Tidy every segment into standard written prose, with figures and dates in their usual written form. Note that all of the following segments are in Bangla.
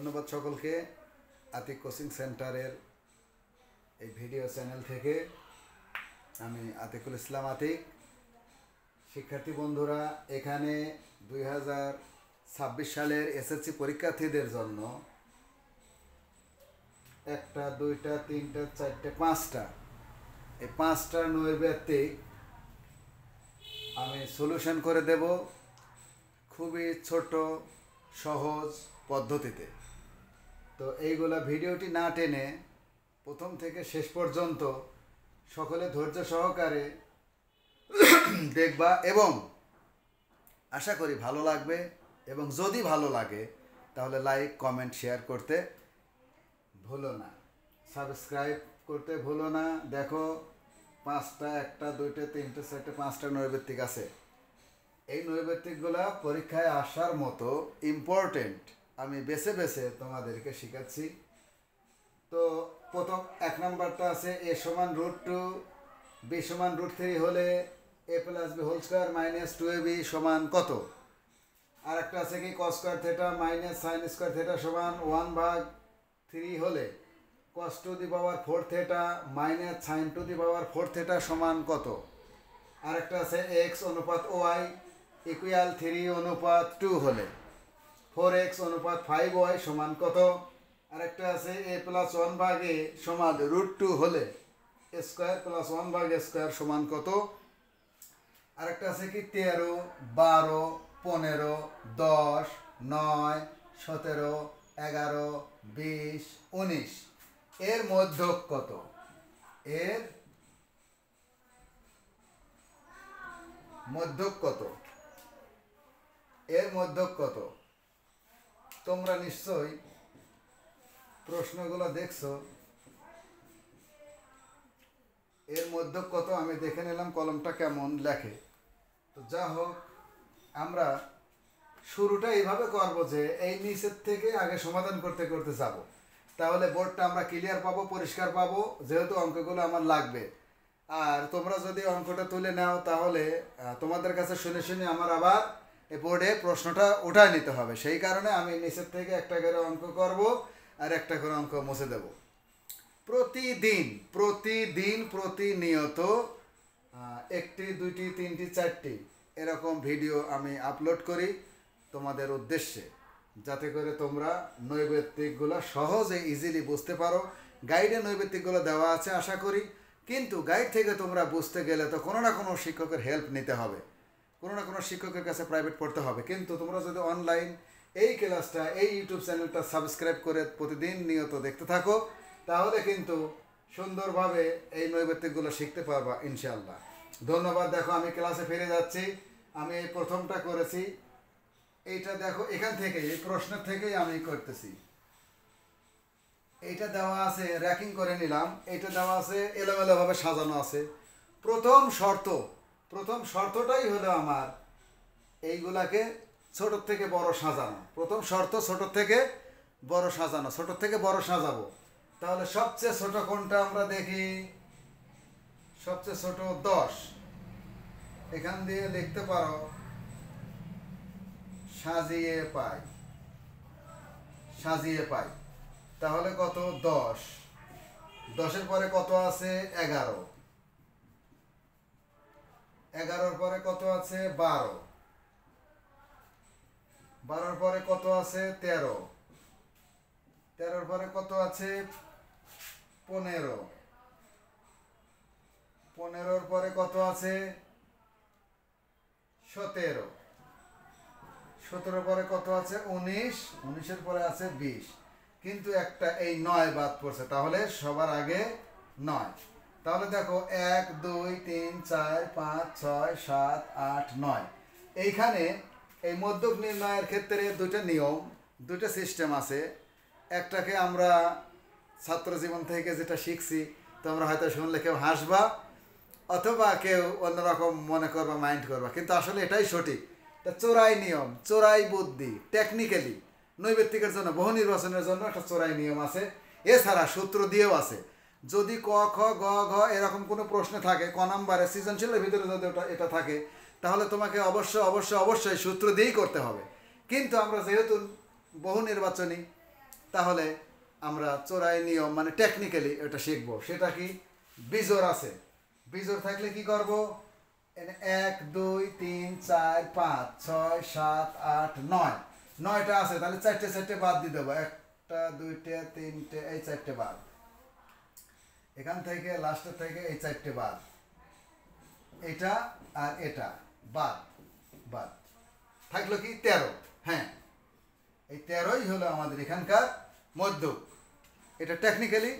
ধন্যবাদ সকলকে। আতিক কোচিং সেন্টারের এই ভিডিও চ্যানেল থেকে আমি আতিকুল ইসলাম আতিক। শিক্ষার্থী বন্ধুরা, এখানে 2026 সালের এসএসসি পরীক্ষার্থীদের জন্য 1টা 2টা 3টা 4টা 5টা এই 5টা নৈর্ব্যক্তিক আমি সলিউশন করে দেব খুবই ছোট সহজ পদ্ধতিতে। তো এইগুলা ভিডিওটি না টেনে প্রথম থেকে শেষ পর্যন্ত সকলে ধৈর্য সহকারে দেখবা এবং আশা করি ভালো লাগবে। এবং যদি ভালো লাগে তাহলে লাইক কমেন্ট শেয়ার করতে ভুলো না, সাবস্ক্রাইব করতে ভুলো না। দেখো 5টা 1টা 2টা 3টা 4টা 5টা নৈর্ব্যক্তিক আছে। এই নৈর্ব্যক্তিকগুলা পরীক্ষায় আসার মতো ইম্পর্টেন্ট আমি বেছে বেছে তোমাদেরকে শেখাচ্ছি। তো প্রথম 1 নম্বরটা আছে a সমান √2, b সমান √3 হলে a + b whole square minus 2ab সমান কত? আর একটা আছে কি cos square theta minus sin square theta সমান 1/3 হলে cos to the power 4 theta minus sin to the power 4 theta সমান কত? আর একটা আছে x অনুপাত y ইকুয়াল 3:2 হলে 4x অনুপাত 5y সমান কত? আর একটা আছে a + 1/a সমান √2 হলে a স্কয়ার + 1/a স্কয়ার সমান কত? আর একটা আছে কি 13 12 15 10 9 17 11 20 19 এর মধ্যক কত? এর মধ্যক কত? এর মধ্যক কত? তোমরা নিশ্চয়ই প্রশ্নগুলো দেখছো। এর মধ্যক কত আমি দেখে নিলাম কলমটা কেমন লেখে। তো যা হোক, আমরা শুরুটা এইভাবে করব যে এই নিচের থেকে আগে সমাধান করতে করতে যাব, তাহলে বোর্ডটা আমরা ক্লিয়ার পাবো, পরিষ্কার পাবো, যেহেতু অঙ্কগুলো আমার লাগবে। আর তোমরা যদি অঙ্কটা তুলে নাও তাহলে তোমাদের কাছে শুনে শুনে আমার আবার এই বোর্ডে প্রশ্নটা উঠায় নিতে হবে। সেই কারণে আমি নিচের থেকে একটা করে অঙ্ক করব আর একটা করে অঙ্ক মুছে দেব। প্রতিনিয়ত 1টি 2টি 3টি 4টি এরকম ভিডিও আমি আপলোড করি তোমাদের উদ্দেশ্যে, যাতে করে তোমরা নৈর্ব্যক্তিকগুলো সহজে ইজিলি বুঝতে পারো। গাইডে নৈর্ব্যক্তিকগুলো দেওয়া আছে আশা করি, কিন্তু গাইড থেকে তোমরা বুঝতে গেলে তো কোনো না কোনো শিক্ষকের হেল্প নিতে হবে, কোনো না কোনো শিক্ষকের কাছে প্রাইভেট পড়তে হবে। কিন্তু তোমরা যদি অনলাইন এই ক্লাসটা এই ইউটিউব চ্যানেলটা সাবস্ক্রাইব করে প্রতিদিন নিয়ত দেখতে থাকো, তাহলে কিন্তু সুন্দরভাবে এই নৈর্ব্যক্তিকগুলো শিখতে পারবা ইনশাআল্লাহ। ধন্যবাদ। দেখো আমি ক্লাসে ফিরে যাচ্ছি। আমি এই প্রথমটা করেছি, এইটা দেখো এখান থেকে এই প্রশ্নের থেকেই আমি করতেছি। এইটা দেওয়া আছে, র্যাকিং করে নিলাম। এইটা দেওয়া আছে এলোমেলোভাবে সাজানো আছে। প্রথম শর্তটাই হলো আমার এইগুলাকে ছোট থেকে বড় সাজানো। প্রথম শর্ত ছোট থেকে বড় সাজানো, ছোট থেকে বড় সাজাবো। তাহলে সবচেয়ে ছোট কোনটা আমরা দেখি? সবচেয়ে ছোট 10। এখান দিয়ে লিখতে পারো সাজিয়ে পাই। তাহলে কত? 10। 10-এর পরে কত আছে? 11। 11-র পরে কত আছে? 12। 12-র পরে কত আছে? 13। 13-র পরে কত আছে? 15। 15-র পরে কত আছে? 17। 17-র পরে কত আছে? 19। 19-এর পরে আছে 20। কিন্তু একটা এই 9 বাদ পড়ছে, তাহলে সবার আগে 9। তাহলে দেখো 1 2 3 4 5 6 7 8 9। এইখানে এই মধ্যক নির্ণয়ের ক্ষেত্রে দুটো নিয়ম, দুটো সিস্টেম আছে। একটাকে আমরা ছাত্র জীবন থেকে যেটা শিখছি, তোমরা হয়তো শুনলে কেউ হাসবা অথবা কেউ অন্যরকম মনে করবা, মাইন্ড করবা, কিন্তু আসলে এটাই সঠিক। এটা চোরাই নিয়ম, চোরাই বুদ্ধি। টেকনিক্যালি নৈর্ব্যক্তিকের জন্য, বহু নির্বাচনের জন্য একটা চোরাই নিয়ম আছে। এছাড়া সূত্র দিয়েও আছে। যদি ক খ গ ঘ এরকম কোনো প্রশ্ন থাকে, ক নাম্বারে সৃজনশীলের ভিতরে যদি এটা থাকে, তাহলে তোমাকে অবশ্যই সূত্র দিয়েই করতে হবে। কিন্তু আমরা যেহেতু বহু নির্বাচনী, তাহলে আমরা চোরাই নিয়ম মানে টেকনিক্যালি এটা শিখবো। সেটা কি, বিজোড় আছে, বিজোড় থাকলে কি করব, 1 2 3 4 5 6 7 8 9, 9টা আছে, তাহলে 4টে 4টে বাদ দিয়ে দেবো, 1টা 2টে 3টে, এই 4টে বাদ, এখান থেকে লাস্টের থেকে এই 4টে বাদ, এটা আর এটা বাদ, বাদ থাকলো কি 13। হ্যাঁ, এই 13ই হলো আমাদের এখানকার মধ্যক। এটা টেকনিক্যালি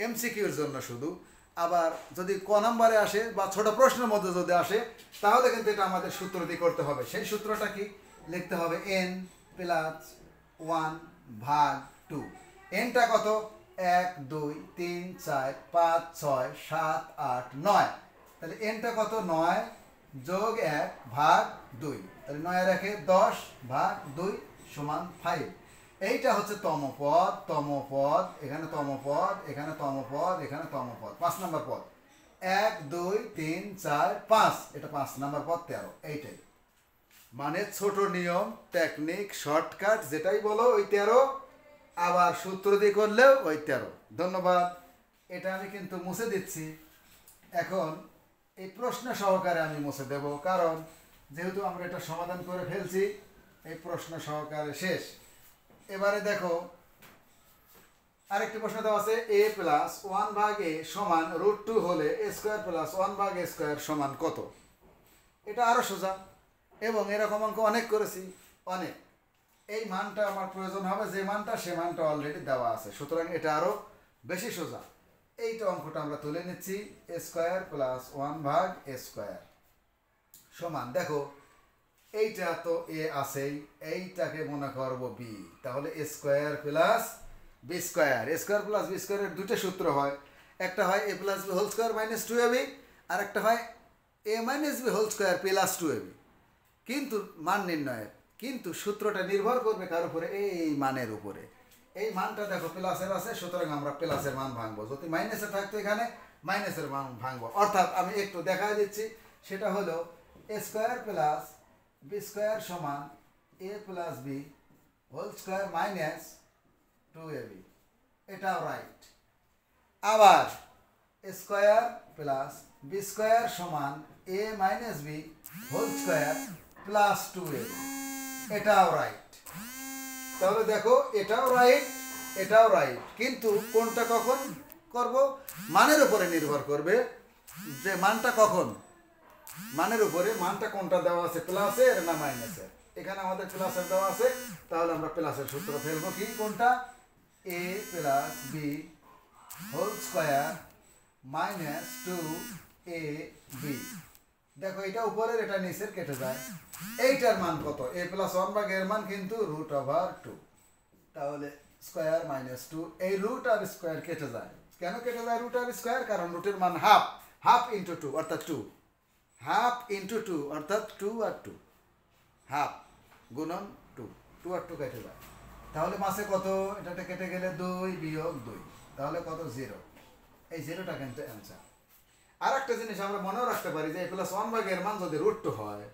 এমসিকিউর জন্য শুধু। আবার যদি ক নাম্বারে আসে বা ছোট প্রশ্নের মধ্যে যদি আসে, তাহলে কিন্তু এটা আমাদের সূত্র দিয়ে করতে হবে। সেই সূত্রটা কি, লিখতে হবে n প্লাস 1 ভাগ 2। এনটা কত, 1 2 3 4 5 6 7 8 9, তাহলে এনটা কত, 9 যোগ 1 ভাগ 2, তাহলে 9 এর 1 10 ভাগ 2 সমান 5। এইটা হচ্ছে তমপদ, তমপদ, এখানে তমপদ, এখানে তমপদ, এখানে তমপদ, 5 নম্বর পদ, 1 2 3 4 5, এটা 5 নম্বর পদ 13। এইটাই মানে ছোট নিয়ম, টেকনিক, শর্টকাট যেটাই বলো ওই 13, আবার সূত্র দিয়ে করলেও ওই 13। ধন্যবাদ। এটা আমি কিন্তু মুছে দিচ্ছি এখন, এই প্রশ্ন সহকারে আমি মুছে দেব, কারণ যেহেতু আমরা এটা সমাধান করে ফেলছি, এই প্রশ্ন সহকারে শেষ। এবারে দেখো আরেকটি প্রশ্ন দেওয়া আছে, a প্লাস 1 ভাগ a সমান √2 হলে a স্কোয়ার প্লাস 1 ভাগ a স্কোয়ার সমান কত। এটা আরো সোজা, এবং এরকম অঙ্ক অনেক করেছি, অনেক। এই মানটা আমার প্রয়োজন হবে, যে মানটা সে মানটা অলরেডি দেওয়া আছে, সুতরাং এটা আরো বেশি সোজা। এইটা অঙ্কটা আমরা তুলে নিচ্ছি, a স্কোয়ার প্লাস 1 ভাগ a স্কোয়ার সমান, দেখো এইটা তো এ আছেই, এইটাকে মনে করব বি, তাহলে A square plus B square. A square plus B স্কোয়ারের দুটো সূত্র হয়, একটা হয় A plus B whole square minus 2ab, আর একটা হয় A minus B whole square plus 2ab। কিন্তু মান নির্ণয়ের কিন্তু সূত্রটা নির্ভর করবে কার উপরে, এই মানের উপরে। এই মানটা দেখো প্লাসের আছে, সুতরাং আমরা প্লাসের মান ভাঙবো, যদি মাইনাসে থাকতো এখানে মাইনাসের মান ভাঙবো। অর্থাৎ আমি একটু দেখাই দিচ্ছি, সেটা হলো A square plus B square সমান A plus B whole square minus 2ab, এটাও রাইট। আবার স্কোয়ার প্লাস বি স্কোয়ার সমান A minus B whole square plus 2ab, এটাও রাইট। তাহলে দেখো এটাও রাইট, এটাও রাইট, কিন্তু কোনটা কখন করব, মানের উপরে নির্ভর করবে, যে মানটা কখন, মানের উপরে, মানটা কোনটা দেওয়া আছে, প্লাসের না মাইনাসের। এখানে আমাদের প্লাসের দেওয়া আছে, তাহলে আমরা প্লাসের সূত্র ফেলবো কি, কোনটা, A plus B whole square minus 2ab। দেখো এটা উপরের এটা নিচের কেটে যায়, এইটার মান কত, a প্লাস 1 ভাগ এর মান কিন্তু √2, তাহলে স্কোয়ার মাইনাস 2, এই রুট আর স্কোয়ার কেটে যায়। কেন কেটে যায় রুট আর স্কোয়ার, কারণ রুটের মান হাফ, হাফ ইন্টু 2 অর্থাৎ 2, হাফ ইন্টু 2 অর্থাৎ 2 আর 2, হাফ গুণন 2, 2 আর 2 কেটে যায়। তাহলে মাসে কত, এটাতে কেটে গেলে 2 বিয়োগ 2, তাহলে কত, 0। এই 0টা কিন্তু অ্যান্সার। আর একটা জিনিস আমরা মনেও রাখতে পারি যে এ প্লাস 1 ভাগ এর মান যদি √2 হয়,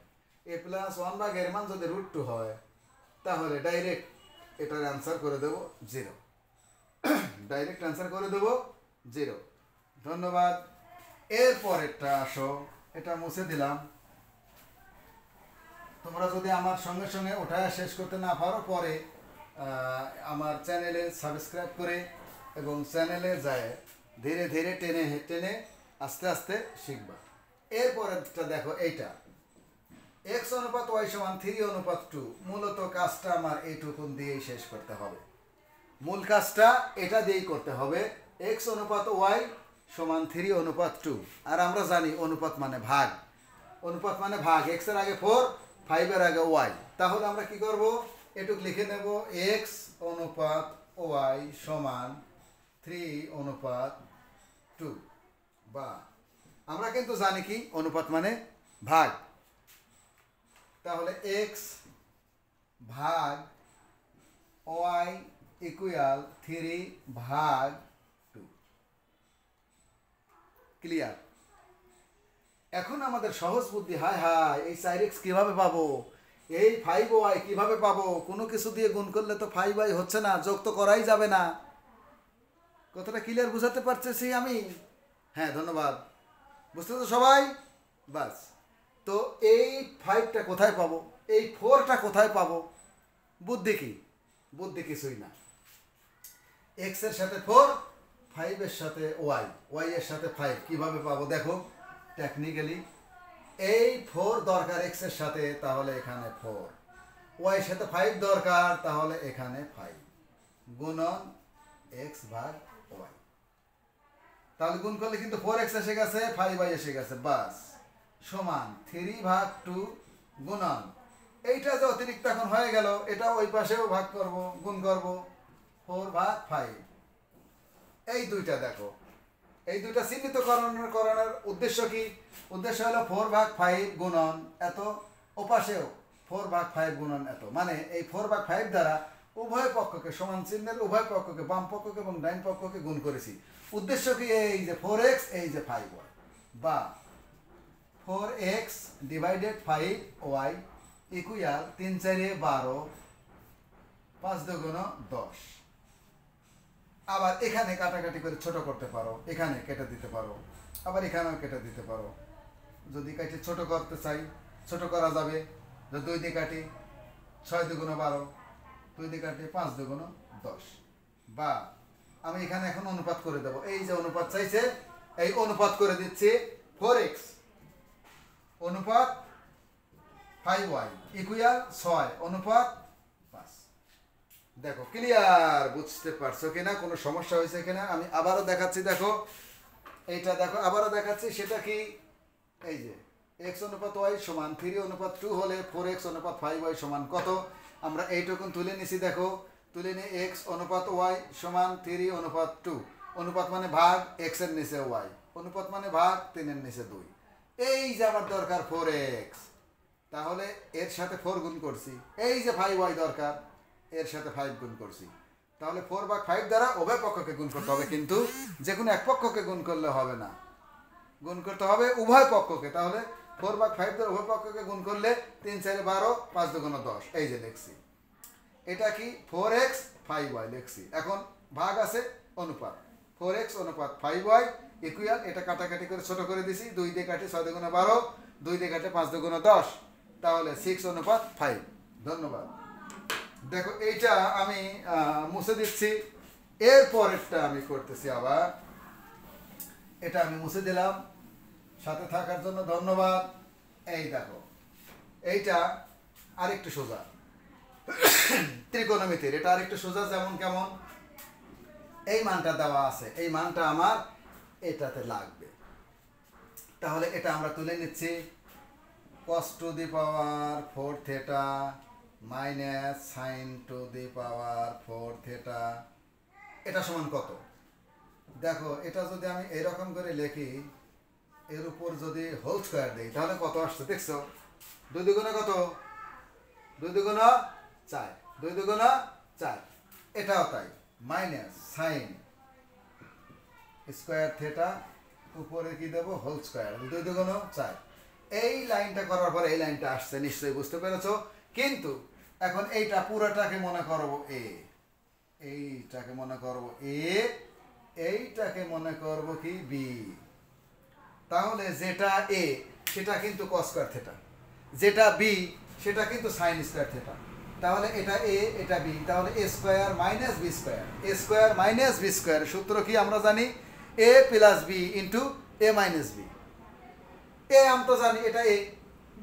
এ প্লাস 1 ভাগ এর মান যদি √2 হয়, তাহলে ডাইরেক্ট এটার অ্যান্সার করে দেবো 0, ডাইরেক্ট অ্যান্সার করে দেবো 0। ধন্যবাদ। এরপরেরটা আসো, এটা মুছে দিলাম। তোমরা যদি আমার সঙ্গে সঙ্গে ওঠায় শেষ করতে না পারো, পরে আমার চ্যানেলে সাবস্ক্রাইব করে এবং চ্যানেলে যায় ধীরে ধীরে টেনে টেনে আস্তে আস্তে শিখবা। এরপরেরটা দেখো, এইটা x অনুপাত y সমান 3:2, মূলত কাজটা আমার এইটুকুন দিয়েই শেষ করতে হবে, মূল কাজটা এটা দিয়েই করতে হবে। x অনুপাত y সমান 3:2, আর আমরা জানি অনুপাত মানে ভাগ, অনুপাত মানে ভাগ, x এর আগে 4, 5 এর আগে y, তাহলে আমরা কি করব, এটুক লিখে নেব, x অনুপাত y সমান 3:2, বা আমরা কিন্তু জানি কি অনুপাত মানে ভাগ, তাহলে x ভাগ y ইকুয়াল 3/2। ক্লিয়ার? এখন আমাদের সহজ বুদ্ধি, হায় হায় এই 4x কিভাবে পাবো, এই 5y কিভাবে পাবো? কোনো কিছু দিয়ে গুণ করলে তো 5y হচ্ছে না, যোগ তো করাই যাবে না। কতটা ক্লিয়ার বুঝাতে পারতেছি আমি? হ্যাঁ, ধন্যবাদ। বুঝতে তো সবাই? বাস। তো এই 5টা কোথায় পাবো, এই 4টা কোথায় পাবো? বুদ্ধি কি? বুদ্ধি কিছুই না। এক্স এর সাথে 4, 5 এর সাথে ওয়াই, ওয়াই এর সাথে 5 কিভাবে পাবো দেখো টেকনিক্যালি। এই 4 দরকার এক্স এর সাথে, তাহলে এখানে 4, ওয়াই এর সাথে 5 দরকার, তাহলে এখানে 5 গুণন এক্স ভাগ ওয়াই। তাহলে গুণ করলে কিন্তু 4x এসে গেছে, 5y এসে গেছে, বাস সমান 3/2 গুণন এইটা যে অতিরিক্ত এখন হয়ে গেল, এটা ওই পাশেও ভাগ করব, গুণ করব 4/5। এই দুইটা দেখো, এই দুইটা চিহ্নিত করানোর উদ্দেশ্য কি? উদ্দেশ্য হলো 4/5 গুণন এত, ওপাশেও 4/5 গুণন এত, মানে এই 4/5 দ্বারা উভয় পক্ষকে, সমান চিহ্নের উভয় পক্ষকে, বাম পক্ষকে এবং ডাইন পক্ষকে গুণ করেছি। উদ্দেশ্য কি? এই যে 4x, এই যে 5y, বা 4x ডিভাইডেড 5y ইকুয়াল 3 4 12, 5 2 10। আবার এখানে কাটাকাটি করে ছোট করতে পারো, এখানে কেটে দিতে পারো, আবার এখানেও কেটে দিতে পারো। যদি কেটে ছোট করতে চাই, ছোট করা যাবে। 2 দিয়ে কাটি 6 2 12, 2 দিয়ে কাটি 5 2 10। বা আমি এখানে এখন অনুপাত করে দেবো, এই যে অনুপাত চাইছে, এই অনুপাত করে দিচ্ছি 4x অনুপাত 5y ইকুয়াল 6 অনুপাত 5। দেখো ক্লিয়ার বুঝতে পারছো কিনা? কোনো সমস্যা হয়েছে কিনা? আমি আবারও দেখাচ্ছি, দেখো এইটা দেখো, আবারও দেখাচ্ছি। সেটা কি? এই যে x অনুপাত y সমান 3 অনুপাত 2 হলে 4x অনুপাত 5y সমান কত? আমরা এইটুকুন তুলে নিছি, দেখো তুলে নিয়ে x অনুপাত y সমান 3 অনুপাত 2। অনুপাত মানে ভাগ, x এর নিচে y, অনুপাত মানে ভাগ, 3 এর নিচে 2। এই যে আমার দরকার 4x, তাহলে এর সাথে 4 গুণ করছি। এই যে 5y দরকার, এর সাথে 5 গুণ করছি। তাহলে 4/5 দ্বারা উভয় পক্ষকে গুণ করতে হবে, কিন্তু যে কোনো এক পক্ষকে গুণ করলে হবে না, গুণ করতে হবে উভয় পক্ষকে। তাহলে 4/5 দ্বারা উভয় পক্ষকে গুণ করলে 3 4 12, 5 2 10। এই যে লিখছি, এটা কি 4x 5y লিখছি। এখন ভাগ আছে, অনুপাত 4x অনুপাত 5y ইকুয়াল, এটা কাটাকাটি করে ছোট করে দিছি, 2 দিয়ে কাটি 6 2 12, 2 দিয়ে কাটে 5 2 10, তাহলে 6 অনুপাত 5। ধন্যবাদ। দেখো এইটা আমি মুছে দিচ্ছি, এর পরেরটা আমি করতেছি আবার। এটা আমি মুছে দিলাম, সাথে থাকার জন্য ধন্যবাদ। এই দেখো এইটা আরেকটু সোজা, ত্রিকোণমিতির এটা আরেকটু সোজা। যেমন কেমন? এই মানটা দেওয়া আছে, এই মানটা আমার এটাতে লাগবে। তাহলে এটা আমরা তুলে নিচ্ছি, cos to the power 4 theta minus sine two the power 4 theta, এটা সমান কত? দেখো এটা যদি আমি এরকম করে লিখি, এর উপর যদি হোল স্কয়ার দিই, তাহলে কত আসছে দেখছো? 2 2 কত? 2 2 4, 2 2 4। এটাও তাই, মাইনাস সাইন স্কয়ার থিটা, উপরে কি দেবো? Whole square, 2 2 4। এই লাইনটা করার পর এই লাইনটা আসছে, নিশ্চয়ই বুঝতে পেরেছো। কিন্তু এখন এইটা পুরোটাকে মনে করবো এ, এইটাকে মনে করবো এ, এইটাকে মনে করবো কি বি। তাহলে যেটা এ সেটা কিন্তু cos স্কয়ার থিটা, যেটা বি সেটা কিন্তু সাইন স্কয়ার থিটা। তাহলে এটা এ, এটা বি, তাহলে এ স্কয়ার মাইনাস বি স্কয়ার, এ স্কয়ার মাইনাস বি স্কয়ার। সূত্র কি আমরা জানি? এ প্লাস বি ইন্টু এ মাইনাস বি। এ আমি তো জানি এটা এ,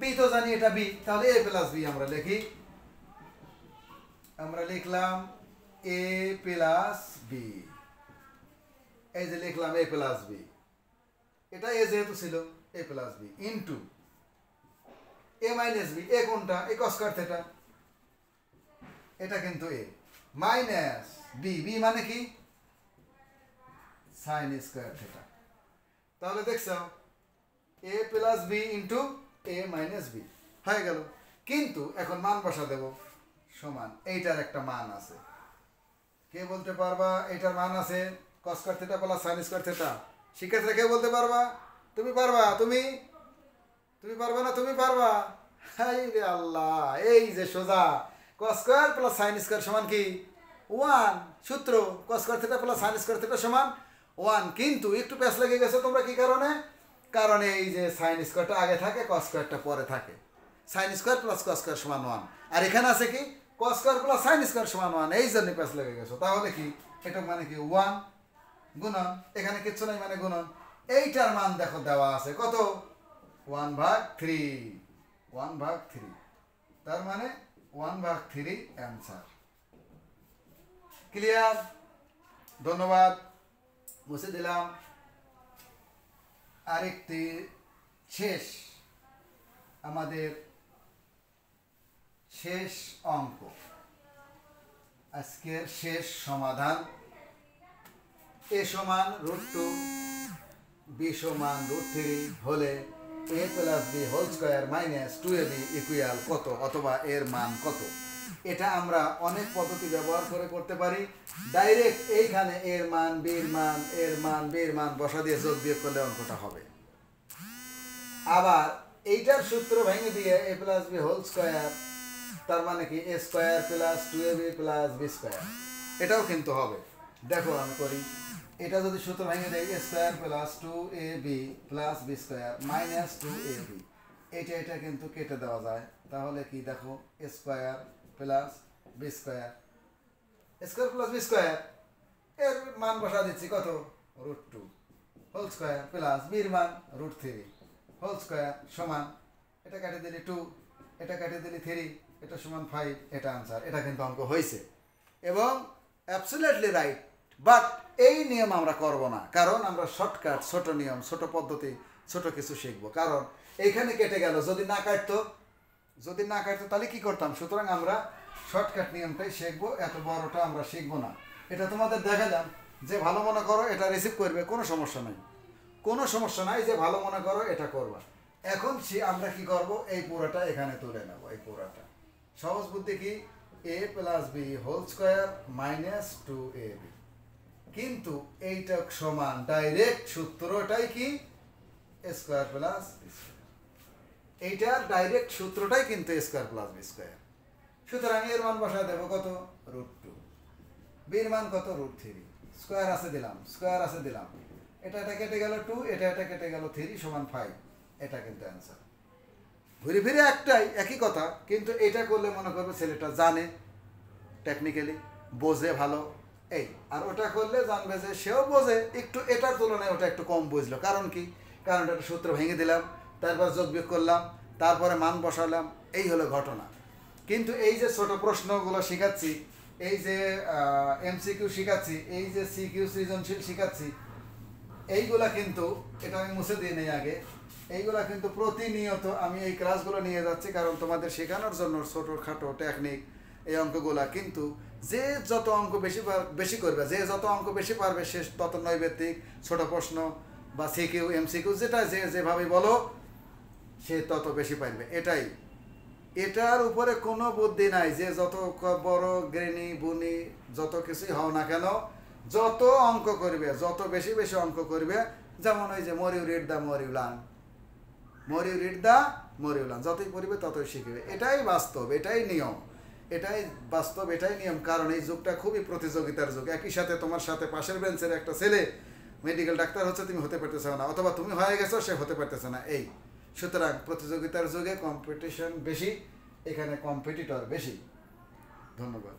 বি তো জানি এটা বি, তাহলে এ প্লাস বি আমরা লিখি। আমরা লিখলাম এ প্লাস বি, এই যে লিখলাম এ প্লাস বি, এটা এ যেহেতু ছিল এ প্লাস বি ইন্টু এ মাইনাস বি। এ কোনটা? এ cos স্কয়ার থিটা, এটা কিন্তু এ মাইনাস বি, বি মানে কি? Sine square theta. তাহলে দেখছো এ প্লাস বি ইন্টু এ মাইনাস বি হয়ে গেল। কিন্তু এখন মান বসা দেব, সমান এইটার একটা মান আছে। কে বলতে পারবা এইটার মান আছে? cos square theta plus sine square theta. শিক্ষার্থীরা কে বলতে পারবা? তুমি পারবা? তুমি পারবা না? তুমি পারবা? হাই রে আল্লাহ, এই যে সোজা কস স্কয়ার প্লাস সাইন স্কয়ার সমান কি 1, সূত্র কস square theta plus sine square theta সমান 1। কিন্তু একটু প্যাচ লেগে গেছে তোমরা কি কারণে? কারণ এই যে সাইন স্কয়ারটা আগে থাকে, কস স্কয়ারটা পরে থাকে। Sine square plus cos square সমান 1, আর এখানে আছে কি কস স্কয়ার প্লাস সাইন স্কয়ার সমান 1, এই জন্য প্যাচ লেগে গেছে। তাহলে কি এটা মানে কি 1 গুণন, এখানে কিচ্ছু নাই মানে গুণন। এইটার মান দেখো দেওয়া আছে কত, 1/3, 1/3, তার মানে 1/3 অ্যান্সার। ক্লিয়ার? ধন্যবাদ, মুছে দিলাম। আরেকটি শেষ, আমাদের শেষ অঙ্ক, আজকের শেষ সমাধান। a সমান √2, b সমান √3 হলে a plus b whole square minus 2ab equal কত, অথবা এর মান কত। এটা আমরা অনেক পদ্ধতি ব্যবহার করে করতে পারি। ডাইরেক্ট এইখানে এর মান, বির মান, এর মান, বির মান বসা দিয়ে যোগ বিয়োগ করলে অঙ্কটা হবে। আবার এইটার সূত্র ভেঙে দিয়ে a plus b whole square, তার মানে কি a square plus 2ab plus b square, এটাও কিন্তু হবে। দেখো আমি করি, এটা যদি সূত্র ভেঙে দেয় a square plus 2ab plus b square minus 2ab, এটা কিন্তু কেটে দেওয়া যায়। তাহলে কি দেখো a square plus b square, square plus b square, এর মান বসা দিচ্ছি কত, √2 হোল স্কয়ার প্লাস b এর মান √3 হোল স্কয়ার সমান, এটা কাটে দিলে 2, এটা কাটে দিলে 3, এটা সমান 5, এটা আনসার। এটা কিন্তু অঙ্ক হয়েছে এবং অ্যাবসলিউটলি রাইট। বাট এই নিয়ম আমরা করব না, কারণ আমরা শর্টকাট, ছোট নিয়ম, ছোট পদ্ধতি, ছোট কিছু শিখবো। কারণ এইখানে কেটে গেল, যদি না কাটতো তাহলে কি করতাম? সুতরাং আমরা শর্টকাট নিয়মটাই শিখবো, এত বড়টা আমরা শিখবো না। এটা তোমাদের দেখালাম, যে ভালো মনে করো এটা রিসিভ করবে, কোনো সমস্যা নাই, কোনো সমস্যা নাই, যে ভালো মনে করো এটা করবা। এখন আমরা কি করব, এই পুরোটা এখানে তুলে নেব। এই পুরোটা সহজ বুদ্ধি কি, a plus b whole square minus 2ab, কিন্তু এইটা সমান ডাইরেক্ট সূত্রটাই কি a square plus b square, এইটার ডাইরেক্ট সূত্রটাই কিন্তু a square plus b square. সুতরাং এর মান বসায় দেবো কত, √2, b এর মান কত, √3, স্কয়ার আছে দিলাম, স্কয়ার আছে দিলাম, এটা কেটে গেল 2, এটা কেটে গেল 3 সমান 5, এটা কিন্তু অ্যান্সার। ঘুরে ফিরে একটাই, একই কথা, কিন্তু এটা করলে মনে করবে ছেলেটা জানে, টেকনিক্যালি বোঝে ভালো, এই। আর ওটা করলে জানবে যে সেও বোঝে একটু, এটার তুলনায় ওটা একটু কম বুঝলো। কারণ কি, কারণ একটা সূত্র ভেঙে দিলাম, তারপর যোগ বিয়োগ করলাম, তারপরে মান বসালাম, এই হলো ঘটনা। কিন্তু এই যে ছোট প্রশ্নগুলো শিখাচ্ছি, এই যে এমসিকিউ শিখাচ্ছি, এই যে সিকিউ সৃজনশীল শিখাচ্ছি, এইগুলা কিন্তু, এটা আমি মুছে দিয়ে নেই আগে, এইগুলা কিন্তু প্রতিনিয়ত আমি এই ক্লাসগুলো নিয়ে যাচ্ছি, কারণ তোমাদের শেখানোর জন্য ছোটোখাটো টেকনিক এই অঙ্কগুলা। কিন্তু যে যত অঙ্ক বেশি করবে, যে যত অঙ্ক বেশি পারবে, সে তত নৈবেদিক, ছোট প্রশ্ন বা সিকিউ এমসিকিউ যেটা যেভাবে বলো, সে তত বেশি পারবে। এটার উপরে কোনো বুদ্ধি নাই, যে যত বড় জ্ঞানী গুণী যত কিছুই হও না কেন, যত অঙ্ক করবে, যত বেশি অঙ্ক করবে, যেমন ওই যে মরিউ রিড দ্য মরিউ লার্ন, যতই পড়বে ততই শিখবে। এটাই বাস্তব, এটাই নিয়ম, এটাই নিয়ম। কারণ এই যুগটা খুবই প্রতিযোগিতার যুগ। একই সাথে তোমার সাথে পাশের বেঞ্চের একটা ছেলে মেডিকেল ডাক্তার হচ্ছে, তুমি হতে পারতেছ না, অথবা তুমি হয়ে গেছো, সে হতে পারতেছে না। এই সুতরাং প্রতিযোগিতার যুগে কম্পিটিশন বেশি, এখানে কম্পিটিটর বেশি। ধন্যবাদ।